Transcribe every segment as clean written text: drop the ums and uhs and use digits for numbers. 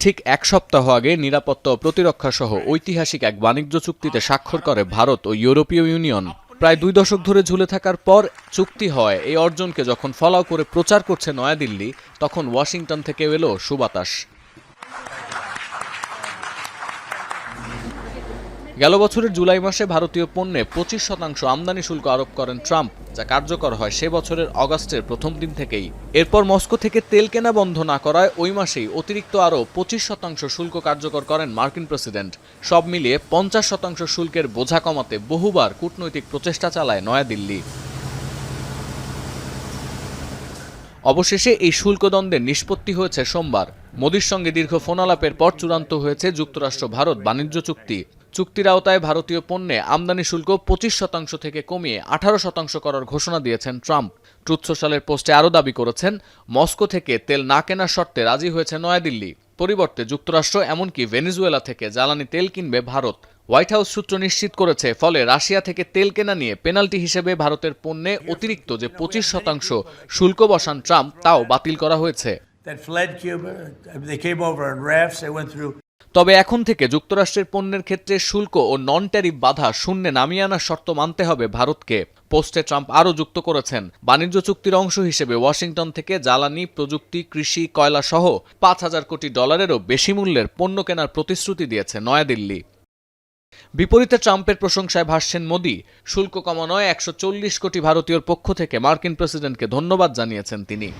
ঠিক এক সপ্তাহ আগে নিরাপত্তা ও প্রতিরক্ষা সহ ঐতিহাসিক এক বাণিজ্য চুক্তিতে স্বাক্ষর করে ভারত ও ইউরোপীয় ইউনিয়ন। প্রায় 2 দশক ধরে ঝুলে থাকার পর চুক্তি হয় এই অর্জনকে যখন ফলাও করে প্রচার করছে নয়াদিল্লি, তখন ওয়াশিংটন থেকে এলো সুবাতাস। গেল বছরের জুলাই মাসে ভারতীয় পণ্যে 25% আমদানি শুল্ক আরোপ করেন ট্রাম্প, যা কার্যকর হয় সে বছরের অগাস্টের প্রথম দিন থেকেই। এরপর মস্কো থেকে তেল কেনা বন্ধ না করায় ওই মাসেই অতিরিক্ত আরও 25% শুল্ক কার্যকর করেন মার্কিন প্রেসিডেন্ট। সব মিলিয়ে 50% শুল্কের বোঝা কমাতে বহুবার কূটনৈতিক প্রচেষ্টা চালায় নয়াদিল্লি। অবশেষে এই শুল্কদ্বন্দ্বের নিষ্পত্তি হয়েছে সোমবার। মোদির সঙ্গে দীর্ঘ ফোনালাপের পর চূড়ান্ত হয়েছে যুক্তরাষ্ট্র ভারত বাণিজ্য চুক্তি। চুক্তির আওতায় ভারতীয় পণ্যে আমদানি শুল্ক 25% থেকে কমিয়ে 18% করার ঘোষণা দিয়েছেন ট্রাম্প। ট্রুথ সোশ্যালের পোস্টে আরও দাবি করেছেন, মস্কো থেকে তেল না কেনার শর্তে রাজি হয়েছে নয়াদিল্লি। পরিবর্তে যুক্তরাষ্ট্র এমনকি ভেনেজুয়েলা থেকে জ্বালানি তেল কিনবে ভারত। হোয়াইট হাউস সূত্র নিশ্চিত করেছে, ফলে রাশিয়া থেকে তেল কেনা নিয়ে পেনাল্টি হিসেবে ভারতের পণ্যে অতিরিক্ত যে 25% শুল্ক বসান ট্রাম্প, তাও বাতিল করা হয়েছে। তবে এখন থেকে যুক্তরাষ্ট্রের পণ্যের ক্ষেত্রে শুল্ক ও নন ট্যারিফ বাধা শূন্যে নামিয়ে আনার শর্ত মানতে হবে ভারতকে। পোস্টে ট্রাম্প আরও যুক্ত করেছেন, বাণিজ্য চুক্তির অংশ হিসেবে ওয়াশিংটন থেকে জ্বালানি, প্রযুক্তি, কৃষি, কয়লা সহ $5,000 কোটি বেশি মূল্যের পণ্য কেনার প্রতিশ্রুতি দিয়েছে নয়াদিল্লি। বিপরীতে ট্রাম্পের প্রশংসায় ভাসছেন মোদি। শুল্ক কমানোয় 140 কোটি ভারতীয়র পক্ষ থেকে মার্কিন প্রেসিডেন্টকে ধন্যবাদ জানিয়েছেন তিনি।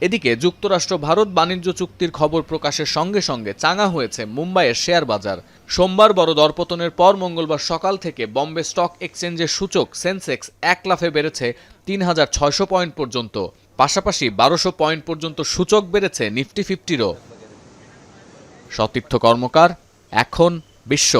এদিকে যুক্তরাষ্ট্র ভারত বাণিজ্য চুক্তির খবর প্রকাশের সঙ্গে সঙ্গে চাঙা হয়েছে মুম্বাইয়ের শেয়ার বাজার। সোমবার বড় দরপতনের পর মঙ্গলবার সকাল থেকে বম্বে স্টক এক্সচেঞ্জের সূচক সেন্সেক্স 1 লাফে বেড়েছে 3600 পয়েন্ট পর্যন্ত। পাশাপাশি 1200 পয়েন্ট পর্যন্ত সূচক বেড়েছে নিফটি 50-ও। সতীর্থ কর্মকার, এখন বিশ্ব।